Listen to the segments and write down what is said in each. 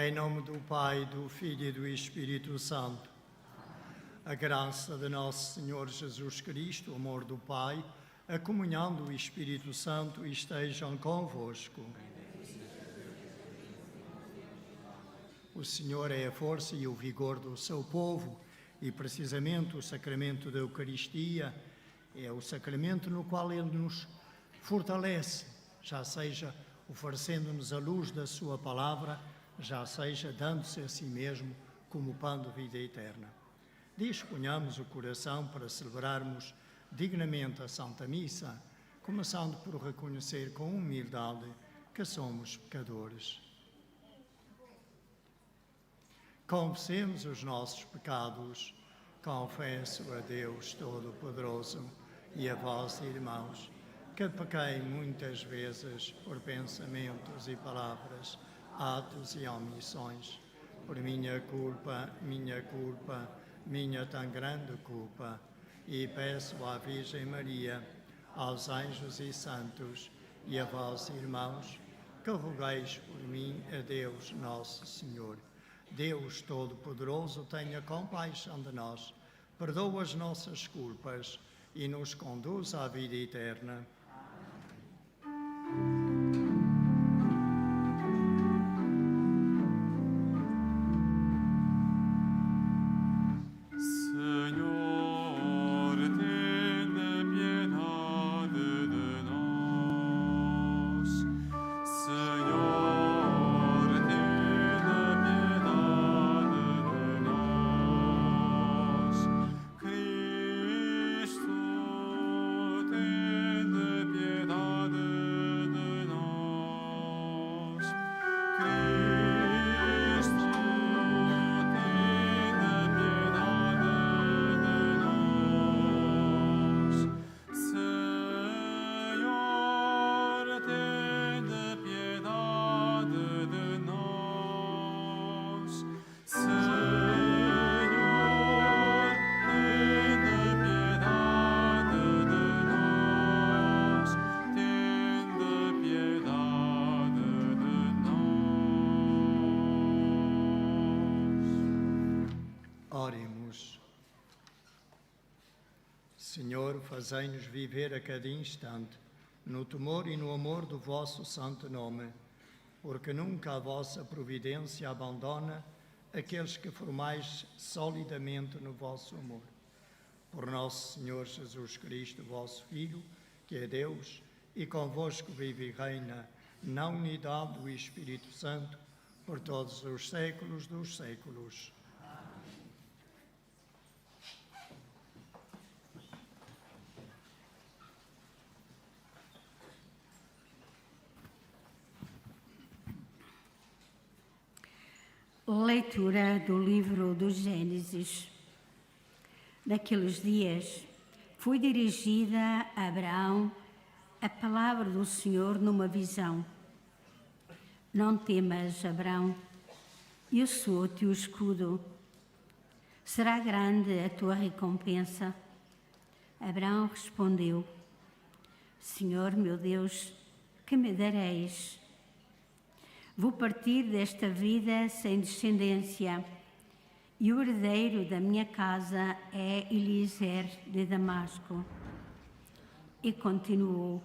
Em nome do Pai, do Filho e do Espírito Santo. A graça de nosso Senhor Jesus Cristo, o amor do Pai, a comunhão do Espírito Santo estejam convosco. O Senhor é a força e o vigor do seu povo e, precisamente, o sacramento da Eucaristia é o sacramento no qual Ele nos fortalece, já seja oferecendo-nos a luz da sua palavra, já seja dando-se a si mesmo como pão de vida eterna. Disponhamos o coração para celebrarmos dignamente a Santa Missa, começando por reconhecer com humildade que somos pecadores. Confessemos os nossos pecados. Confesso a Deus Todo-Poderoso e a vós, irmãos, que pequei muitas vezes por pensamentos e palavras, atos e omissões, por minha culpa, minha tão grande culpa, e peço à Virgem Maria, aos anjos e santos, e a vós, irmãos, que rogueis por mim a Deus Nosso Senhor. Deus Todo-Poderoso, tenha compaixão de nós, perdoa as nossas culpas e nos conduz à vida eterna. Oremos. Senhor, fazei-nos viver a cada instante no temor e no amor do vosso santo nome, porque nunca a vossa providência abandona aqueles que formais solidamente no vosso amor. Por nosso Senhor Jesus Cristo, vosso Filho, que é Deus, e convosco vive e reina na unidade do Espírito Santo, por todos os séculos dos séculos. Leitura do livro do Gênesis. Naqueles dias, foi dirigida a Abraão a palavra do Senhor numa visão. Não temas, Abraão, eu sou o teu escudo. Será grande a tua recompensa. Abraão respondeu: Senhor meu Deus, que me dareis? Vou partir desta vida sem descendência, e o herdeiro da minha casa é Eliezer de Damasco. E continuou: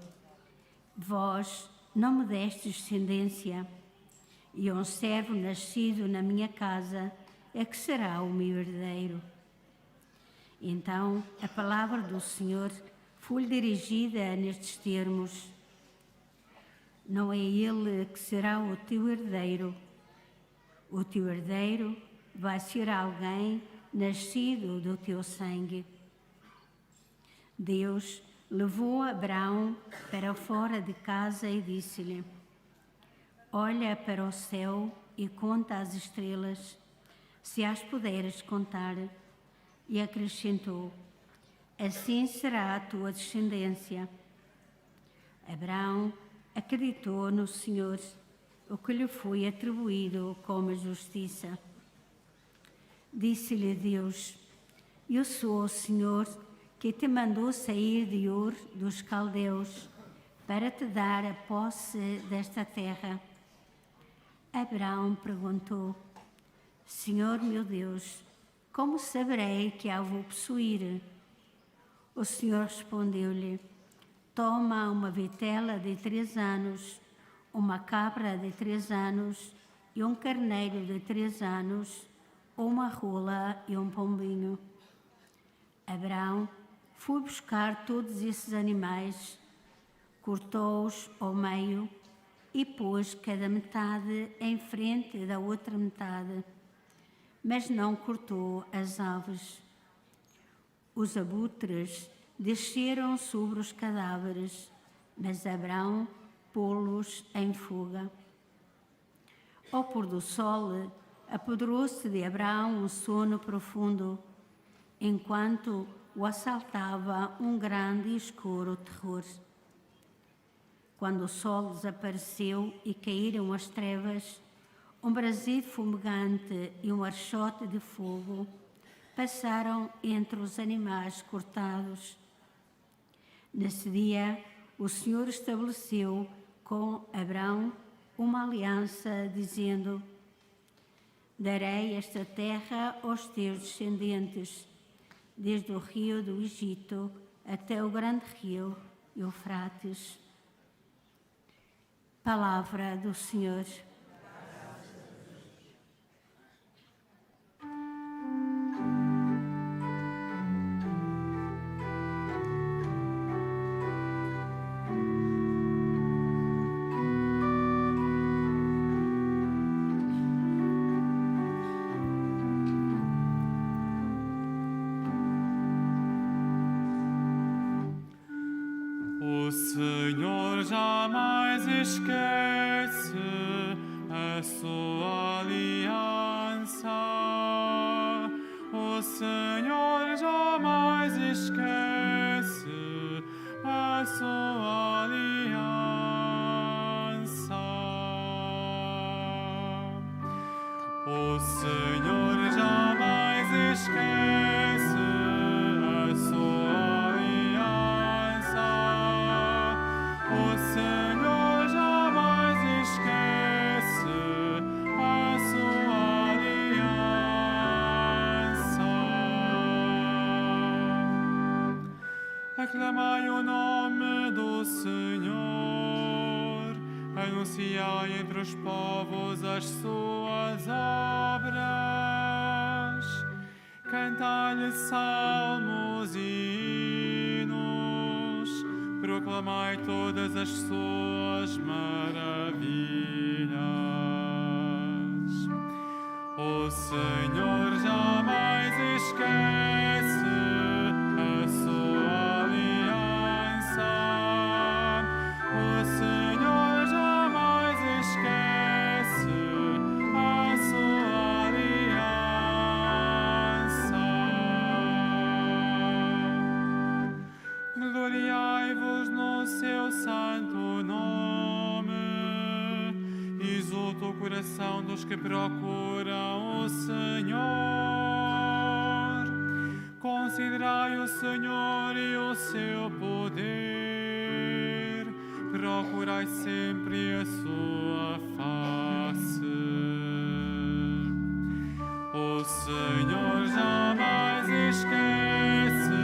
Vós não me destes descendência, e um servo nascido na minha casa é que será o meu herdeiro. Então a palavra do Senhor foi-lhe dirigida nestes termos: Não é ele que será o teu herdeiro vai ser alguém nascido do teu sangue. Deus levou Abraão para fora de casa e disse-lhe: Olha para o céu e conta as estrelas, se as puderes contar. E acrescentou: Assim será a tua descendência. Abraão acreditou no Senhor, o que lhe foi atribuído como justiça. Disse-lhe Deus: Eu sou o Senhor que te mandou sair de Ur dos caldeus para te dar a posse desta terra. Abraão perguntou: Senhor meu Deus, como saberei que a vou possuir? O Senhor respondeu-lhe: Toma uma vitela de 3 anos, uma cabra de 3 anos e um carneiro de 3 anos, uma rola e um pombinho. Abraão foi buscar todos esses animais, cortou-os ao meio e pôs cada metade em frente da outra metade, mas não cortou as aves. Os abutres desceram sobre os cadáveres, mas Abraão pô-los em fuga. Ao pôr do sol, apoderou-se de Abraão um sono profundo, enquanto o assaltava um grande e escuro terror. Quando o sol desapareceu e caíram as trevas, um braseiro fumegante e um archote de fogo passaram entre os animais cortados. Nesse dia, o Senhor estabeleceu com Abraão uma aliança, dizendo: Darei esta terra aos teus descendentes, desde o rio do Egito até o grande rio Eufrates. Palavra do Senhor. O Senhor jamais esquece a sua aliança. O Senhor jamais esquece a sua aliança. O Senhor jamais esquece a sua aliança. O Senhor jamais esquece a sua aliança. Aclamai o nome do Senhor, anunciai entre os povos as suas obras, cantai-lhe salmos e hinos, proclamai todas as suas maravilhas. O Senhor jamais esquece a sua aliança. O Senhor jamais esquece a sua aliança. Gloriai-vos no seu santo nome, exulta o coração dos que procuram o Senhor. Considerai o Senhor e o seu poder, procurai sempre a sua face. O Senhor jamais esquece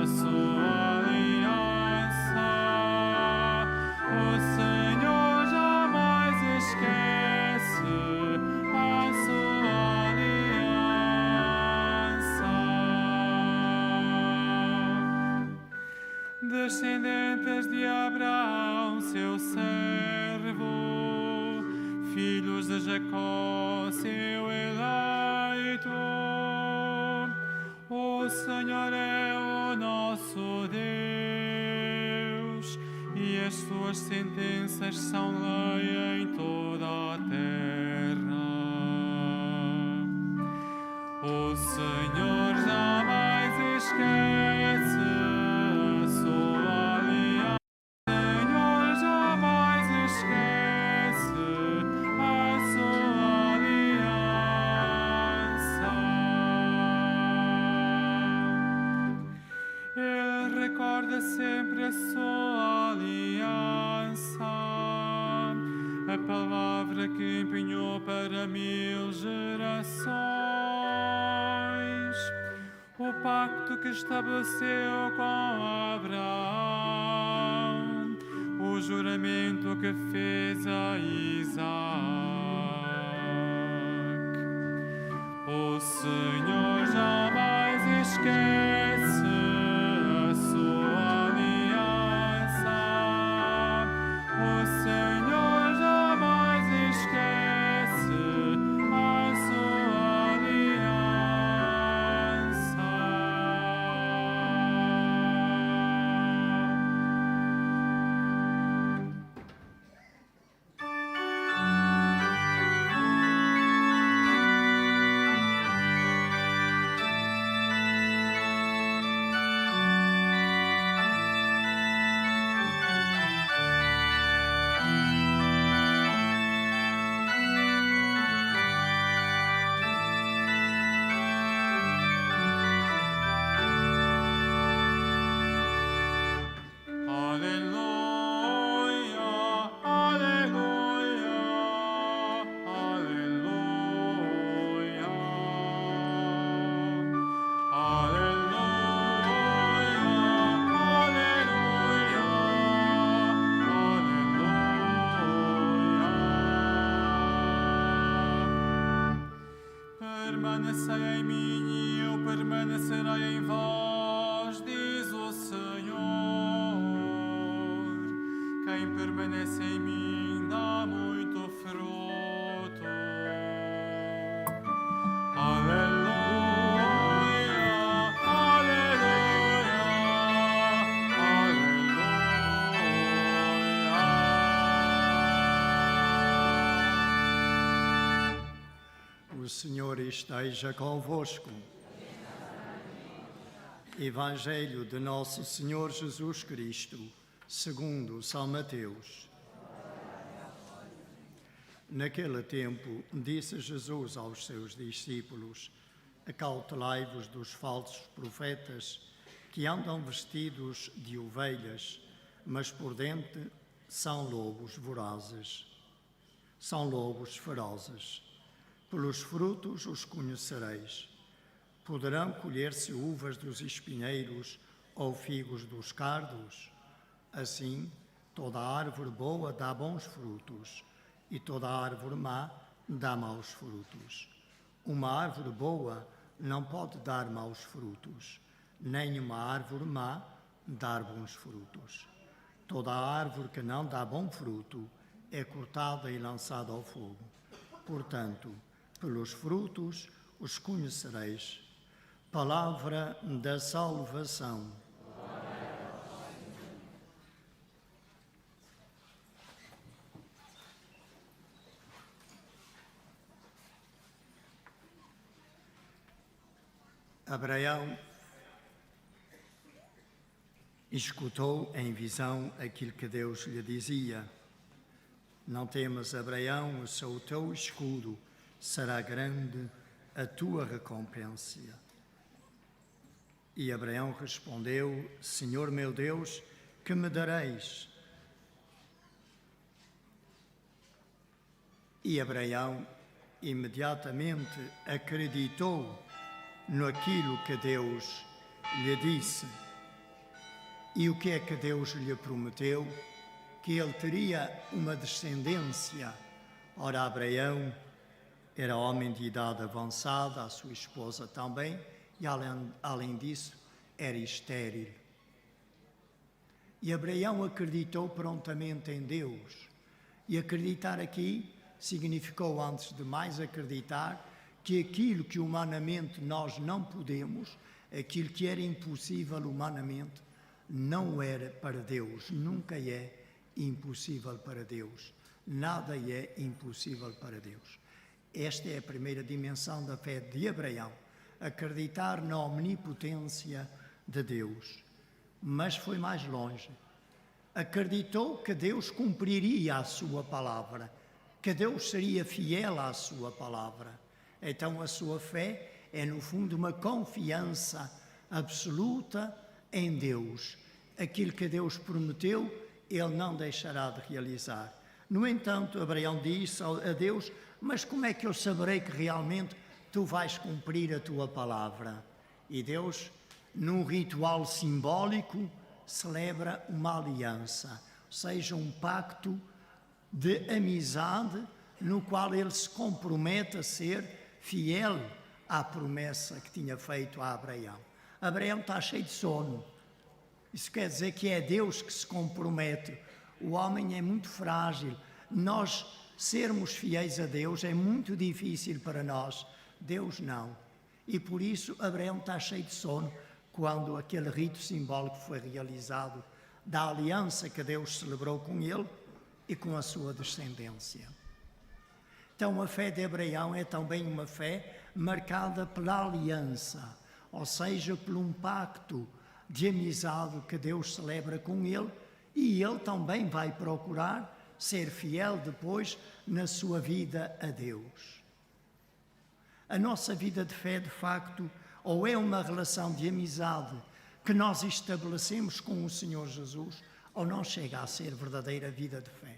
a sua aliança. O Senhor jamais esquece a sua aliança. Descendentes de Abraão, seu servo, filhos de Jacó, seu eleito, o Senhor é o nosso Deus, e as suas sentenças são lei em toda a terra. O Senhor jamais esquece a sua aliança. O Senhor jamais esquece a sua aliança. Ele recorda sempre a sua aliança, a palavra que empenhou para 1000 gerações, o pacto que estabeleceu com Abraão, o juramento que fez a Isaac. O Senhor jamais esquece a sua aliança. O Senhor jamais esquece a sua aliança. Permanecei em mim e eu permanecerei em vós, diz o Senhor. Quem permanece em mim dá muito fruto. Aleluia, aleluia, aleluia. O Senhor esteja convosco. Evangelho de Nosso Senhor Jesus Cristo, segundo São Mateus. Naquele tempo, disse Jesus aos seus discípulos: acautelai-vos dos falsos profetas, que andam vestidos de ovelhas, mas por dentro são lobos vorazes. São lobos ferozes. Pelos frutos os conhecereis. Poderão colher-se uvas dos espinheiros ou figos dos cardos? Assim, toda árvore boa dá bons frutos, e toda árvore má dá maus frutos. Uma árvore boa não pode dar maus frutos, nem uma árvore má dar bons frutos. Toda árvore que não dá bom fruto é cortada e lançada ao fogo. Portanto, pelos frutos os conhecereis. Palavra da salvação. Abraão escutou em visão aquilo que Deus lhe dizia: não temas, Abraão, o teu escudo será grande a tua recompensa. E Abraão respondeu: Senhor meu Deus, que me dareis? E Abraão imediatamente acreditou naquilo que Deus lhe disse. E o que é que Deus lhe prometeu? Que ele teria uma descendência. Ora, Abraão era homem de idade avançada, a sua esposa também, e além disso, era estéril. E Abraão acreditou prontamente em Deus. E acreditar aqui significou, antes de mais, acreditar que aquilo que humanamente nós não podemos, aquilo que era impossível humanamente, não era para Deus, nunca é impossível para Deus. Nada é impossível para Deus. Esta é a primeira dimensão da fé de Abraão, acreditar na omnipotência de Deus. Mas foi mais longe. Acreditou que Deus cumpriria a sua palavra, que Deus seria fiel à sua palavra. Então a sua fé é, no fundo, uma confiança absoluta em Deus. Aquilo que Deus prometeu, Ele não deixará de realizar. No entanto, Abraão disse a Deus: mas como é que eu saberei que realmente tu vais cumprir a tua palavra? E Deus, num ritual simbólico, celebra uma aliança, ou seja, um pacto de amizade no qual ele se compromete a ser fiel à promessa que tinha feito a Abraão. Abraão está cheio de sono. Isso quer dizer que é Deus que se compromete. O homem é muito frágil. Nós sermos fiéis a Deus é muito difícil para nós. Deus não. E por isso Abraão está cheio de sono quando aquele rito simbólico foi realizado da aliança que Deus celebrou com ele e com a sua descendência. Então a fé de Abraão é também uma fé marcada pela aliança, ou seja, por um pacto de amizade que Deus celebra com ele, e ele também vai procurar ser fiel depois na sua vida a Deus. A nossa vida de fé, de facto, ou é uma relação de amizade que nós estabelecemos com o Senhor Jesus, ou não chega a ser verdadeira vida de fé.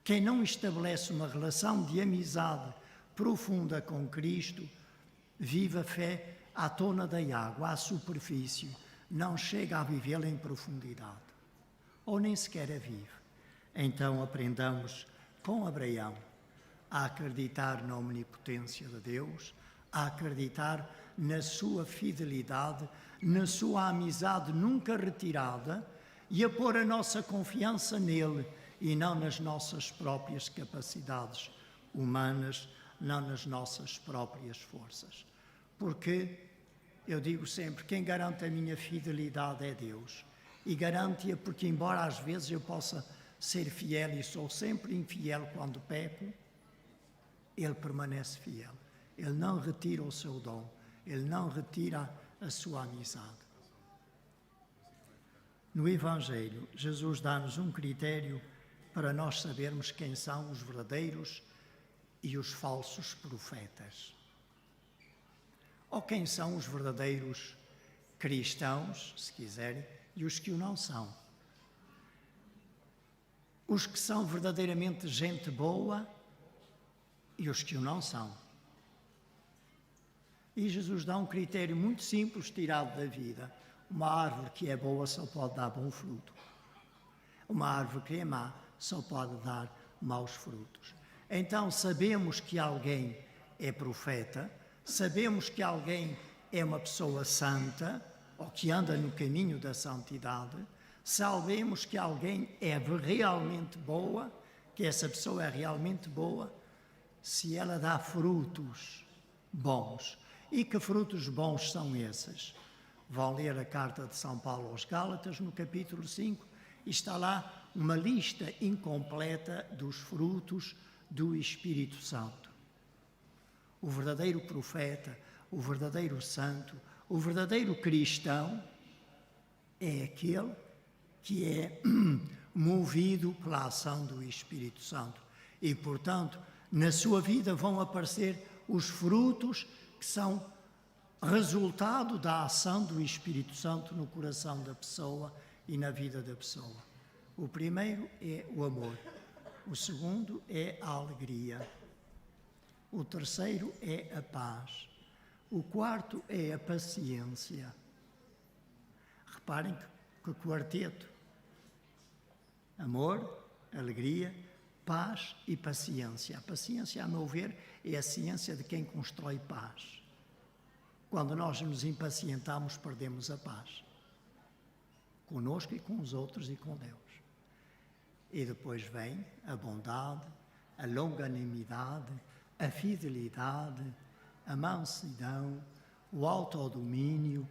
Quem não estabelece uma relação de amizade profunda com Cristo, vive a fé à tona da água, à superfície, não chega a vivê-la em profundidade, ou nem sequer a vive. Então aprendamos com Abraão a acreditar na omnipotência de Deus, a acreditar na sua fidelidade, na sua amizade nunca retirada e a pôr a nossa confiança nele e não nas nossas próprias capacidades humanas, não nas nossas próprias forças. Porque, eu digo sempre, quem garante a minha fidelidade é Deus. E garante-a porque, embora às vezes eu possa ser fiel e sou sempre infiel quando peco, Ele permanece fiel. Ele não retira o seu dom, Ele não retira a sua amizade. No Evangelho, Jesus dá-nos um critério para nós sabermos quem são os verdadeiros e os falsos profetas. Ou quem são os verdadeiros cristãos, se quiserem, e os que o não são. Os que são verdadeiramente gente boa e os que o não são. E Jesus dá um critério muito simples tirado da vida. Uma árvore que é boa só pode dar bom fruto. Uma árvore que é má só pode dar maus frutos. Então sabemos que alguém é profeta, sabemos que alguém é uma pessoa santa, ou que anda no caminho da santidade, sabemos que alguém é realmente boa, que essa pessoa é realmente boa, se ela dá frutos bons. E que frutos bons são esses? Vão ler a carta de São Paulo aos Gálatas, no capítulo 5, e está lá uma lista incompleta dos frutos do Espírito Santo. O verdadeiro profeta, o verdadeiro santo, o verdadeiro cristão é aquele que é movido pela ação do Espírito Santo. E, portanto, na sua vida vão aparecer os frutos que são resultado da ação do Espírito Santo no coração da pessoa e na vida da pessoa. O primeiro é o amor, o segundo é a alegria, o terceiro é a paz, o quarto é a paciência. Reparem que quarteto: amor, alegria, paz e paciência. A paciência, a meu ver, é a ciência de quem constrói paz. Quando nós nos impacientamos, perdemos a paz. Conosco e com os outros e com Deus. E depois vem a bondade, a longanimidade, a fidelidade, a mansidão, o autodomínio,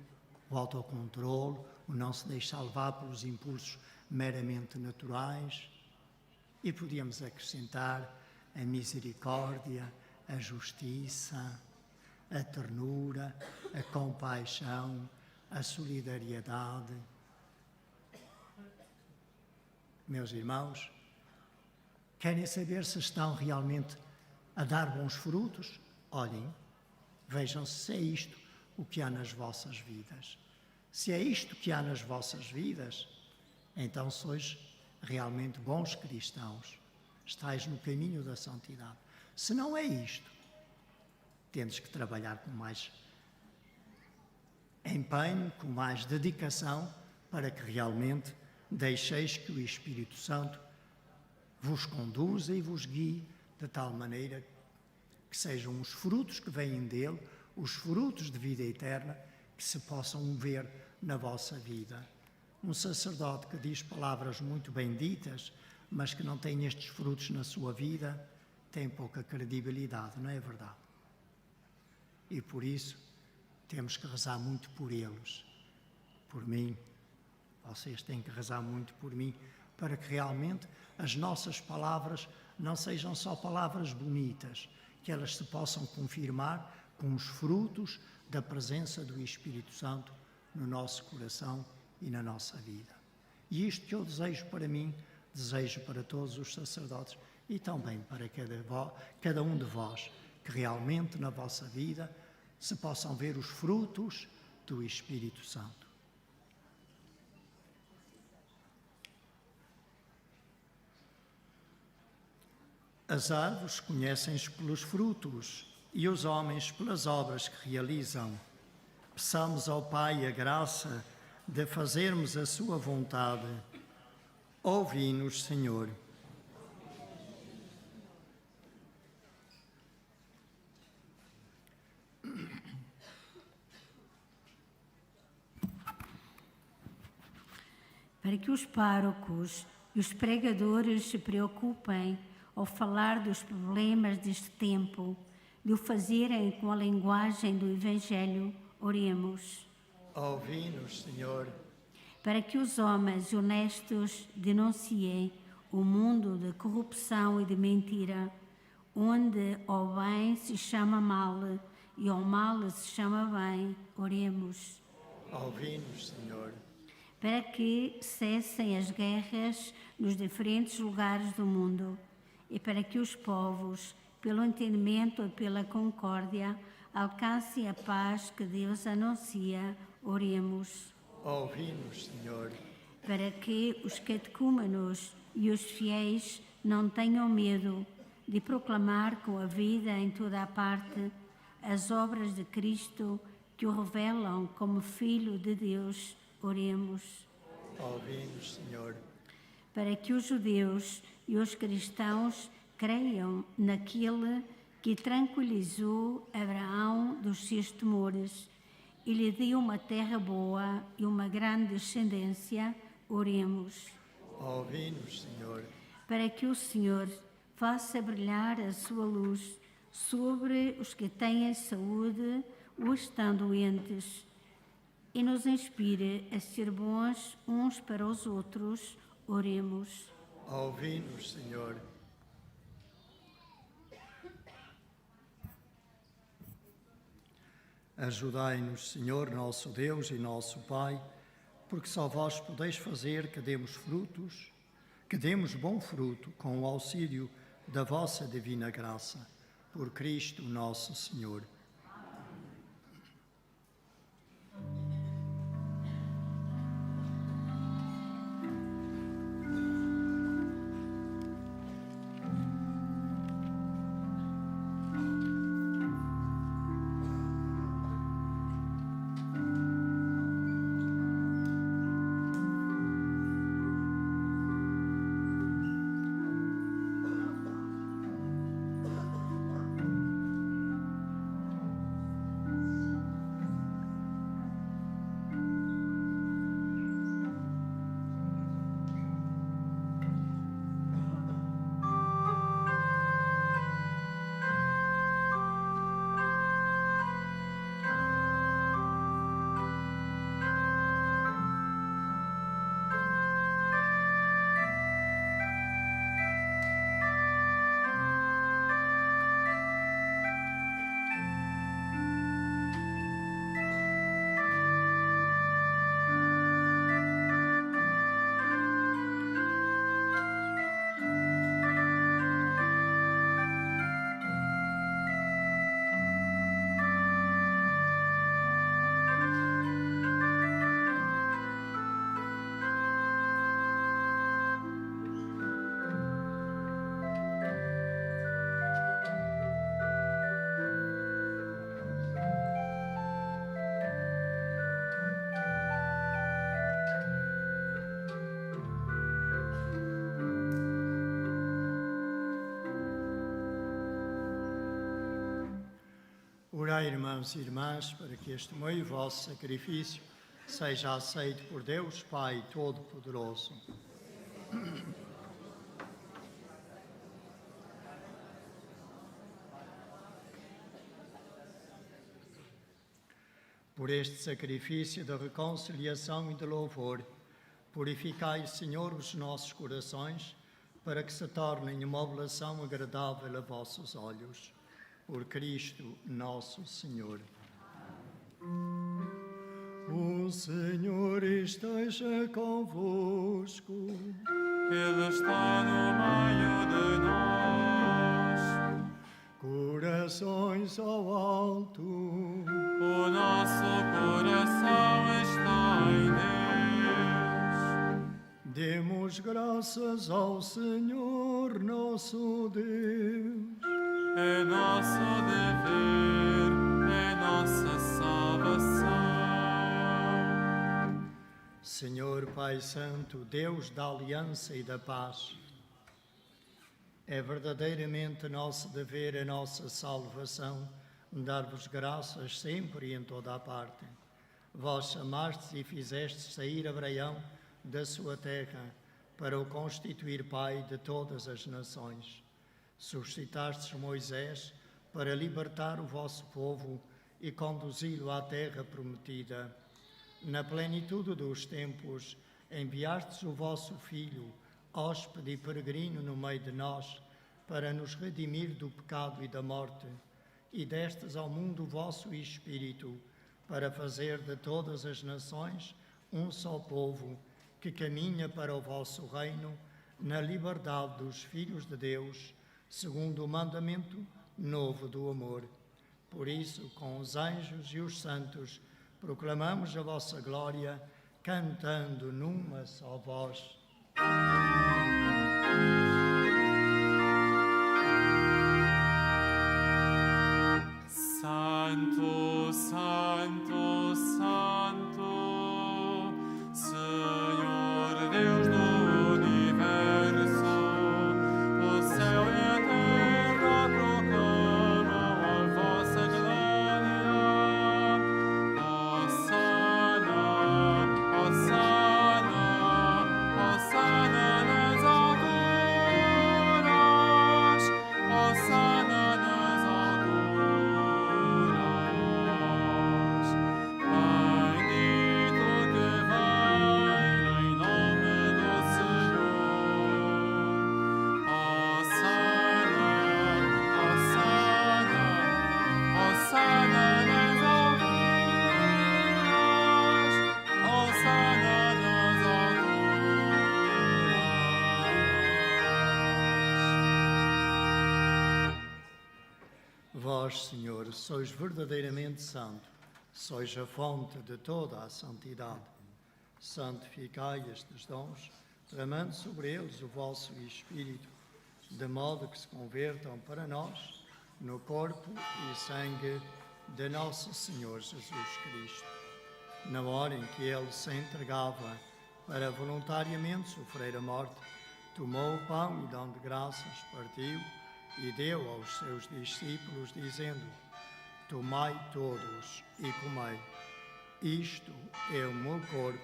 o autocontrole, o não se deixar levar pelos impulsos meramente naturais. E podíamos acrescentar a misericórdia, a justiça, a ternura, a compaixão, a solidariedade. Meus irmãos, querem saber se estão realmente a dar bons frutos? Olhem, vejam se é isto o que há nas vossas vidas. Se é isto que há nas vossas vidas, então sois realmente bons cristãos, estais no caminho da santidade. Se não é isto, tens que trabalhar com mais empenho, com mais dedicação, para que realmente deixeis que o Espírito Santo vos conduza e vos guie de tal maneira que sejam os frutos que vêm dele, os frutos de vida eterna, que se possam ver na vossa vida. Um sacerdote que diz palavras muito benditas, mas que não tem estes frutos na sua vida, tem pouca credibilidade, não é verdade? E por isso temos que rezar muito por eles, por mim. Vocês têm que rezar muito por mim, para que realmente as nossas palavras não sejam só palavras bonitas, que elas se possam confirmar com os frutos da presença do Espírito Santo no nosso coração e na nossa vida. E isto que eu desejo para mim, desejo para todos os sacerdotes e também para cada um de vós, que realmente na vossa vida se possam ver os frutos do Espírito Santo. As árvores conhecem-se pelos frutos e os homens pelas obras que realizam. Peçamos ao Pai a graça de fazermos a sua vontade. Ouvi-nos, Senhor. Para que os párocos e os pregadores se preocupem ao falar dos problemas deste tempo, de o fazerem com a linguagem do Evangelho, oremos. Ouvi-nos, Senhor. Para que os homens honestos denunciem o mundo de corrupção e de mentira, onde ao bem se chama mal e ao mal se chama bem, oremos. Ouvi-nos, Senhor. Para que cessem as guerras nos diferentes lugares do mundo e para que os povos, pelo entendimento e pela concórdia, alcancem a paz que Deus anuncia, oremos. Ouvi-nos, Senhor. Para que os catecúmenos e os fiéis não tenham medo de proclamar com a vida em toda a parte as obras de Cristo que o revelam como Filho de Deus, oremos. Ouvi-nos, Senhor. Para que os judeus e os cristãos creiam naquele que tranquilizou Abraão dos seus temores e lhe deu uma terra boa e uma grande descendência, oremos. Ouvi-nos, Senhor. Para que o Senhor faça brilhar a sua luz sobre os que têm saúde ou estão doentes e nos inspire a ser bons uns para os outros, oremos. Ouvi-nos, Senhor. Ajudai-nos, Senhor, nosso Deus e nosso Pai, porque só vós podeis fazer que demos frutos, que demos bom fruto com o auxílio da vossa divina graça. Por Cristo nosso Senhor. Orai, irmãos e irmãs, para que este meu e vosso sacrifício seja aceito por Deus Pai Todo-Poderoso. Por este sacrifício de reconciliação e de louvor, purificai, Senhor, os nossos corações, para que se tornem uma oblação agradável a vossos olhos. Por Cristo nosso Senhor. O Senhor esteja convosco. Ele está no meio de nós. Corações ao alto. O nosso coração está em Deus. Demos graças ao Senhor nosso Deus. É nosso dever, é nossa salvação. Senhor Pai Santo, Deus da aliança e da paz, é verdadeiramente nosso dever, a nossa salvação, dar-vos graças sempre e em toda a parte. Vós chamastes e fizestes sair Abraão da sua terra para o constituir pai de todas as nações. Suscitastes Moisés para libertar o vosso povo e conduzi-lo à terra prometida. Na plenitude dos tempos, enviastes o vosso Filho, hóspede e peregrino no meio de nós, para nos redimir do pecado e da morte, e destes ao mundo o vosso Espírito, para fazer de todas as nações um só povo, que caminha para o vosso reino, na liberdade dos filhos de Deus, segundo o mandamento novo do amor. Por isso, com os anjos e os santos, proclamamos a vossa glória, cantando numa só voz. Santo, Santo, Santo, Senhor Deus do universo, o céu e a terra proclamam a vossa glória. Hosana, Hosana, Hosana nas alturas, Hosana nas alturas. Bendito que vem em nome do Senhor. Hosana, Hosana, Hosana nas alturas, Hosana nas alturas. Vós, Senhor, sois verdadeiramente santo, sois a fonte de toda a santidade. Santificai estes dons, derramando sobre eles o vosso Espírito, de modo que se convertam para nós no corpo e sangue de nosso Senhor Jesus Cristo. Na hora em que ele se entregava para voluntariamente sofrer a morte, tomou o pão e, dando graças, partiu e deu aos seus discípulos, dizendo: Tomai todos e comei. Isto é o meu corpo,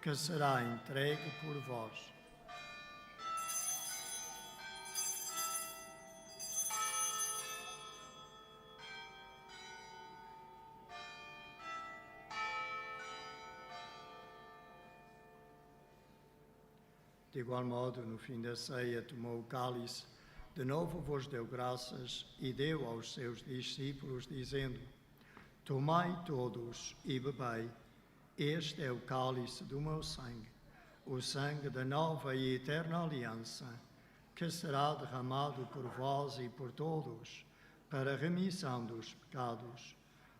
que será entregue por vós. De igual modo, no fim da ceia, tomou o cálice, de novo vos deu graças e deu aos seus discípulos, dizendo: Tomai todos e bebei. Este é o cálice do meu sangue, o sangue da nova e eterna aliança, que será derramado por vós e por todos, para a remissão dos pecados.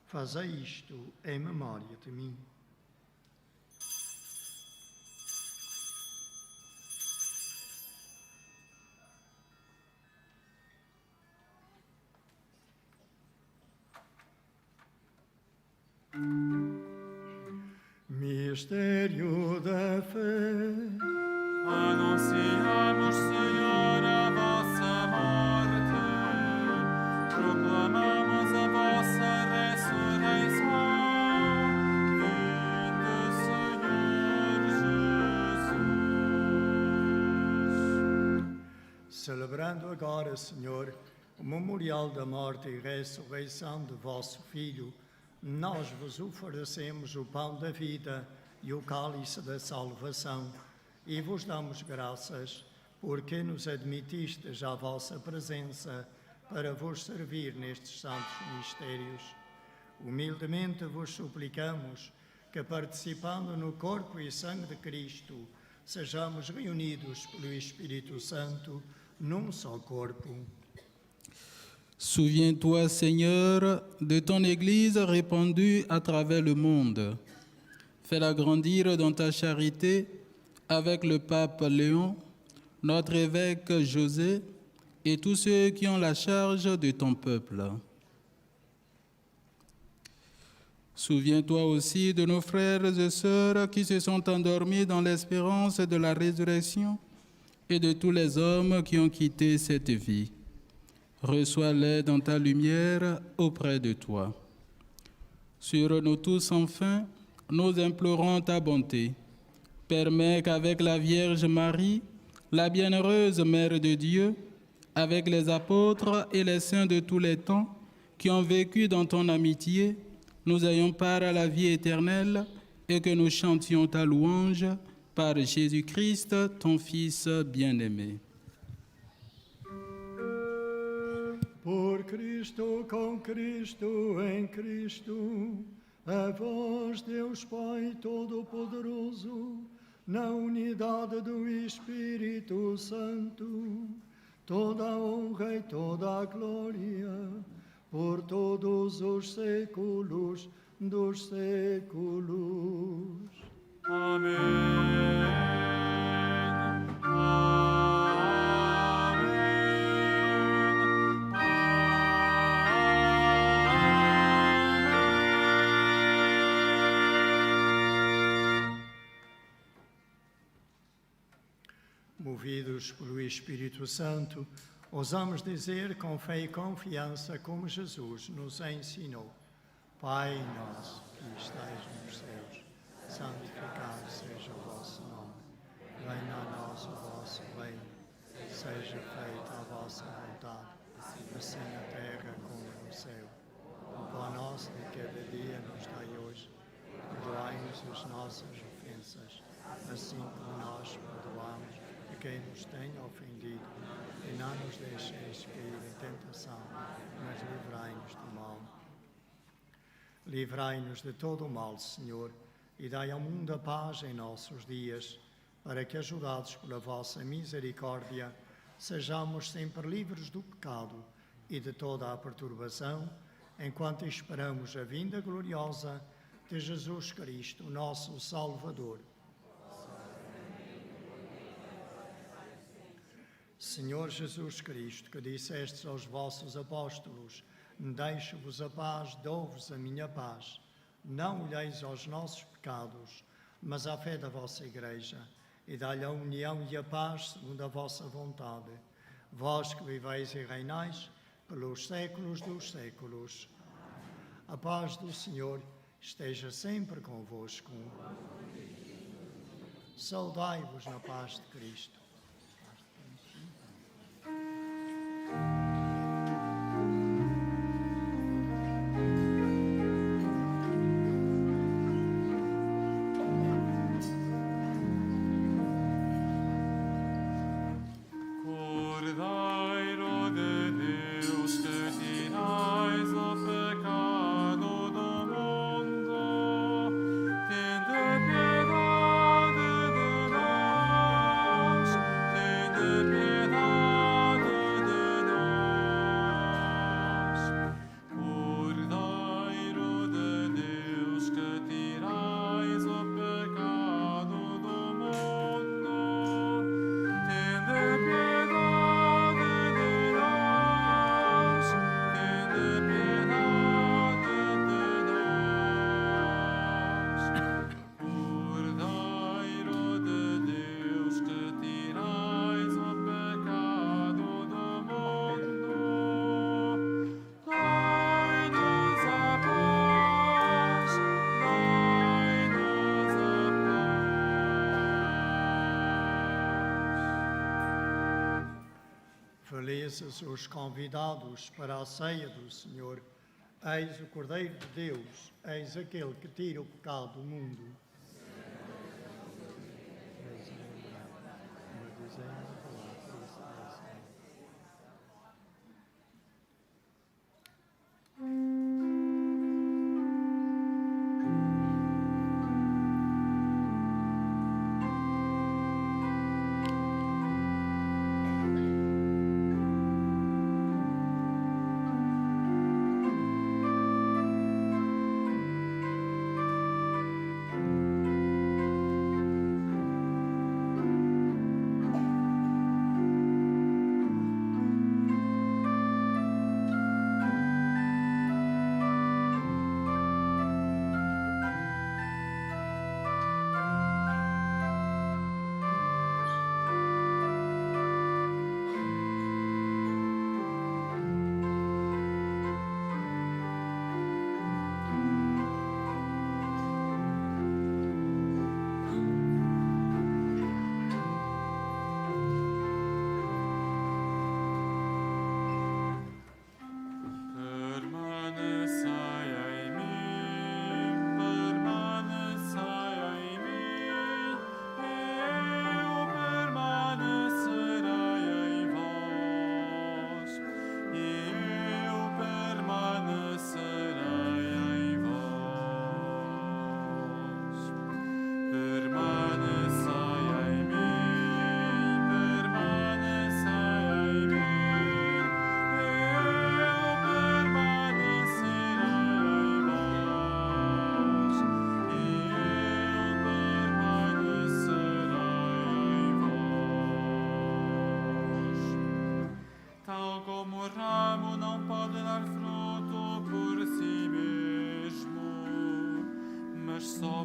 Fazei isto em memória de mim. Mistério da fé. Anunciamos, Senhor, a vossa morte, proclamamos a vossa celebrando agora, Senhor, o memorial da morte e ressurreição de vosso Filho, nós vos oferecemos o pão da vida e o cálice da salvação e vos damos graças porque nos admitistes à vossa presença para vos servir nestes santos mistérios. Humildemente vos suplicamos que, participando no corpo e sangue de Cristo, sejamos reunidos pelo Espírito Santo num só corpo. Souviens-toi, Seigneur, de ton Église répandue à travers le monde. Fais-la grandir dans ta charité avec le pape Léon, notre évêque José et tous ceux qui ont la charge de ton peuple. Souviens-toi aussi de nos frères et sœurs qui se sont endormis dans l'espérance de la résurrection et de tous les hommes qui ont quitté cette vie. Reçois-les dans ta lumière auprès de toi. Sur nous tous, enfin, nous implorons ta bonté. Permets qu'avec la Vierge Marie, la bienheureuse Mère de Dieu, avec les apôtres et les saints de tous les temps qui ont vécu dans ton amitié, nous ayons part à la vie éternelle et que nous chantions ta louange par Jésus-Christ, ton Fils bien-aimé. Por Cristo, com Cristo, em Cristo, a vós, Deus Pai Todo-Poderoso, na unidade do Espírito Santo, toda a honra e toda a glória, por todos os séculos dos séculos. Amém. Movidos pelo Espírito Santo, ousamos dizer com fé e confiança como Jesus nos ensinou: Pai nosso que estais nos céus, santificado seja o vosso nome. Venha a nós o vosso reino, seja feita a vossa vontade, assim na terra como no céu. O pão nosso de cada dia nos dai hoje. Perdoai-nos as nossas ofensas, assim como nós perdoamos a quem nos tem ofendido. E não nos deixeis cair em tentação, mas livrai-nos do mal. Livrai-nos de todo o mal, Senhor, e dai ao mundo a paz em nossos dias, para que, ajudados pela vossa misericórdia, sejamos sempre livres do pecado e de toda a perturbação, enquanto esperamos a vinda gloriosa de Jesus Cristo, nosso Salvador. Senhor Jesus Cristo, que dissestes aos vossos apóstolos: deixo-vos a paz, dou-vos a minha paz. Não olheis aos nossos pecados, mas à fé da vossa Igreja, e dai-lhe a união e a paz segundo a vossa vontade. Vós que viveis e reinais pelos séculos dos séculos. A paz do Senhor esteja sempre convosco. Saudai-vos na paz de Cristo. Cordeiro de Deus, que tirais o pecado do mundo, tende piedade de nós. Felizes os convidados para a ceia do Senhor. Eis o Cordeiro de Deus, eis aquele que tira o pecado do mundo.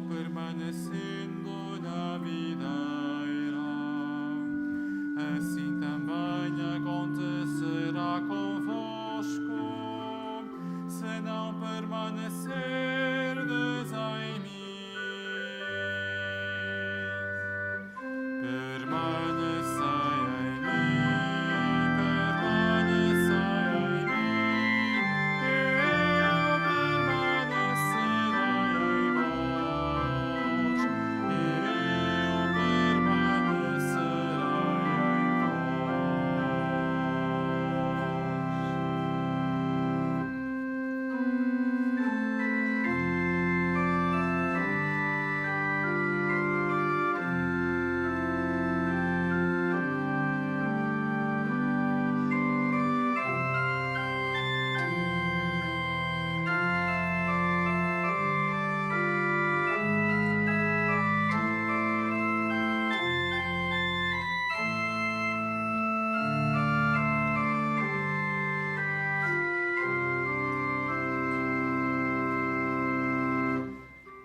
permanecendo na videira, assim também acontecerá convosco, se não permanecerdes em mim. Permanecei em mim, permanecei em mim, e eu permanecerei em vós, e eu permanecerei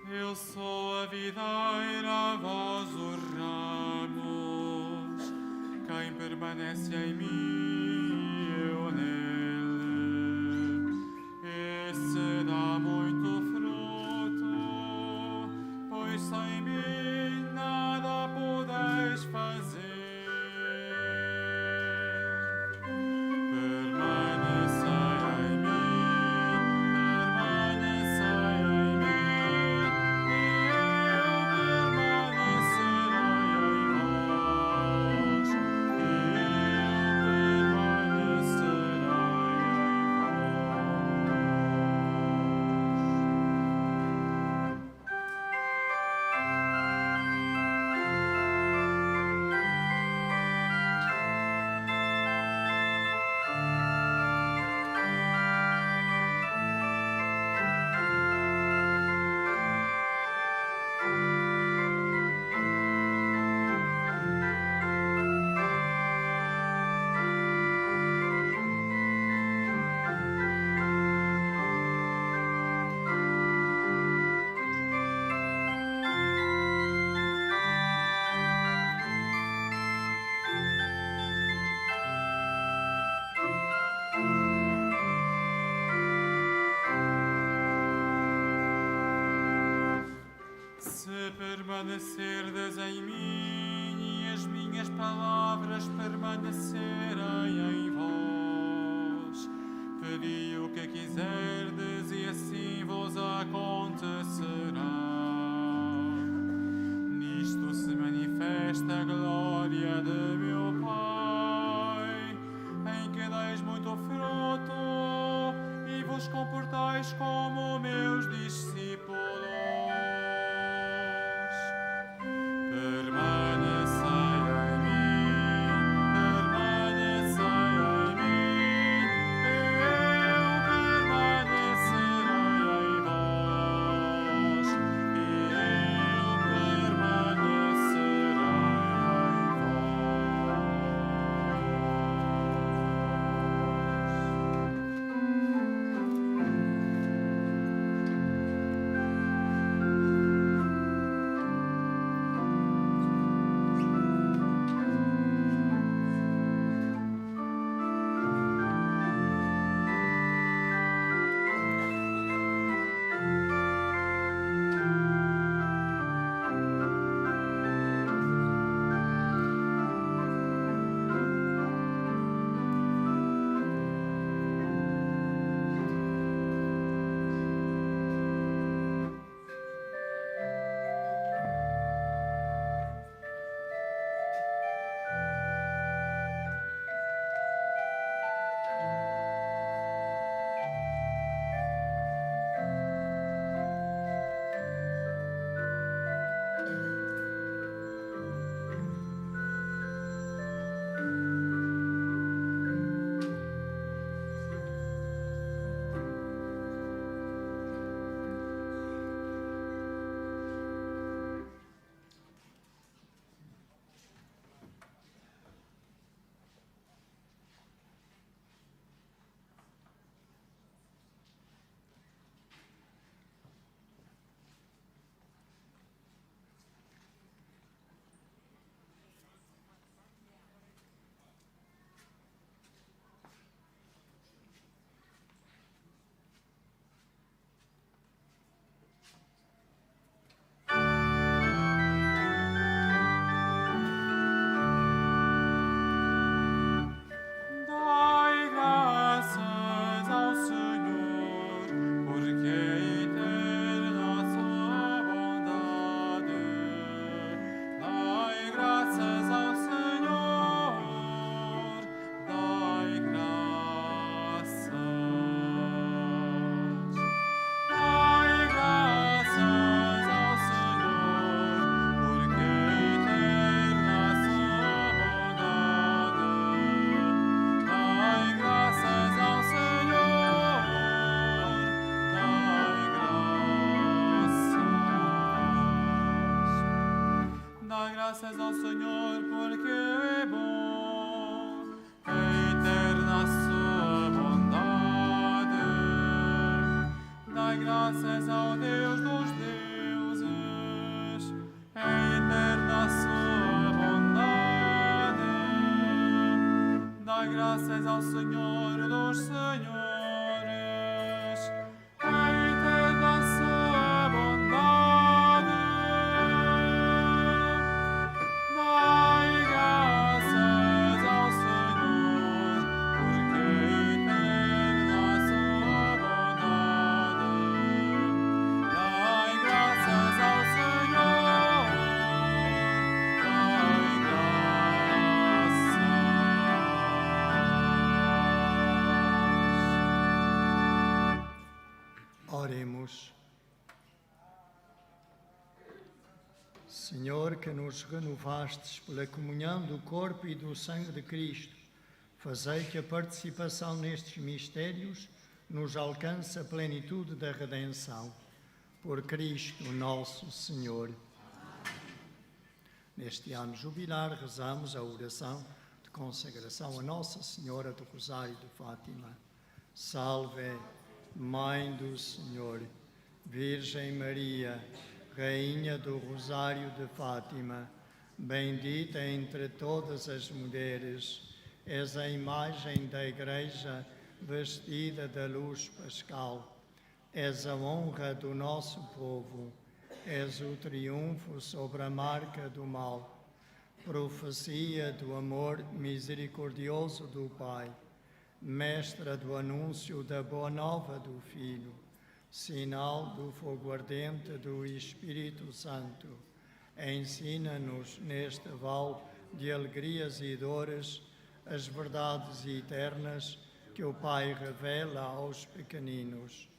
Eu sou a videira, vós os ramos. Quem permanece em mim, eu nele, esse dá muito fruto, pois sem mim nada podeis fazer. Permanecei em mim, permanecei em mim, e eu permanecerei em vós, e eu permanecerei em Se permanecerdes em mim e as minhas minhas palavras permanecerem em vós. Pedi o que quiserdes e assim vos acontecerá. Nisto se manifesta a glória de meu Pai, em que deis muito fruto e vos comportais como meus discípulos. Permanecei em mim, e eu permanecerei em vós, e eu permanecerei em graças ao Senhor, porque é bom, é eterna a sua bondade. Dai graças ao Deus dos deuses, é eterna a sua bondade. Dai graças ao Senhor dos senhores. Oremos. Senhor, que nos renovastes pela comunhão do corpo e do sangue de Cristo, fazei que a participação nestes mistérios nos alcance a plenitude da redenção. Por Cristo nosso Senhor. Neste ano jubilar, rezamos a oração de consagração a Nossa Senhora do Rosário de Fátima. Salve, Mãe do Senhor, Virgem Maria, Rainha do Rosário de Fátima, bendita entre todas as mulheres, és a imagem da Igreja vestida da luz pascal, és a honra do nosso povo, és o triunfo sobre a marca do mal. profecia do amor misericordioso do Pai, mestra do anúncio da boa nova do Filho, sinal do fogo ardente do Espírito Santo, ensina-nos neste vale de alegrias e dores as verdades eternas que o Pai revela aos pequeninos.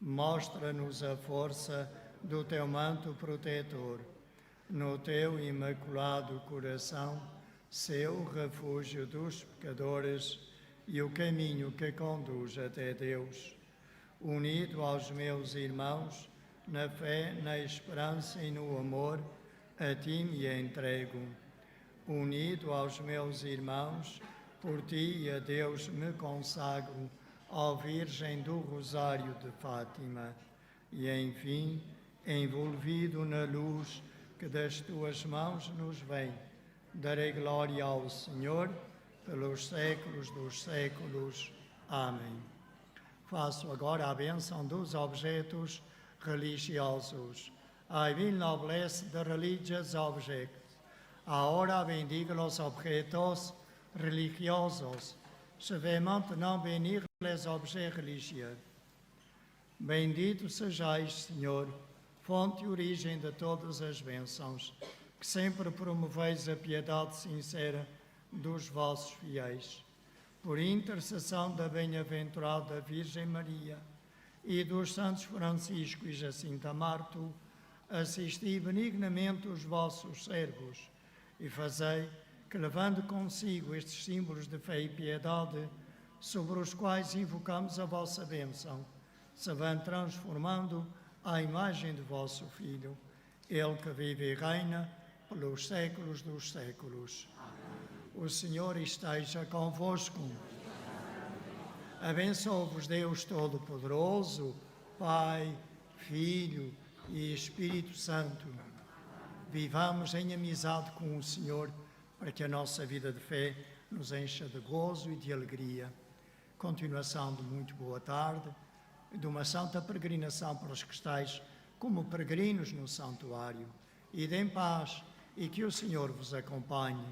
Mostra-nos a força do teu manto protetor. No teu imaculado coração, seu refúgio dos pecadores e o caminho que conduz até Deus. Unido aos meus irmãos, na fé, na esperança e no amor, a ti me entrego. Unido aos meus irmãos, por ti e a Deus me consagro, ó Virgem do Rosário de Fátima. E, enfim, envolvido na luz que das tuas mãos nos vem, darei glória ao Senhor pelos séculos dos séculos. Amém. Faço agora a bênção dos objetos religiosos. I will now bless the religious objects. Ahora bendigo los objetos religiosos. Je vais maintenant bénir les objets religieux. Bendito sejais, Senhor, fonte e origem de todas as bênçãos, que sempre promoveis a piedade sincera dos vossos fiéis. Por intercessão da bem-aventurada Virgem Maria e dos santos Francisco e Jacinta Marto, assisti benignamente os vossos servos e fazei que, levando consigo estes símbolos de fé e piedade, sobre os quais invocamos a vossa bênção, se vão transformando à imagem de vosso Filho, Ele que vive e reina pelos séculos dos séculos. O Senhor esteja convosco. Abençoe-vos Deus Todo-Poderoso, Pai, Filho e Espírito Santo. Vivamos em amizade com o Senhor, para que a nossa vida de fé nos encha de gozo e de alegria. Continuação de muito boa tarde, de uma santa peregrinação para os que estáis como peregrinos no santuário. Ide em paz e que o Senhor vos acompanhe.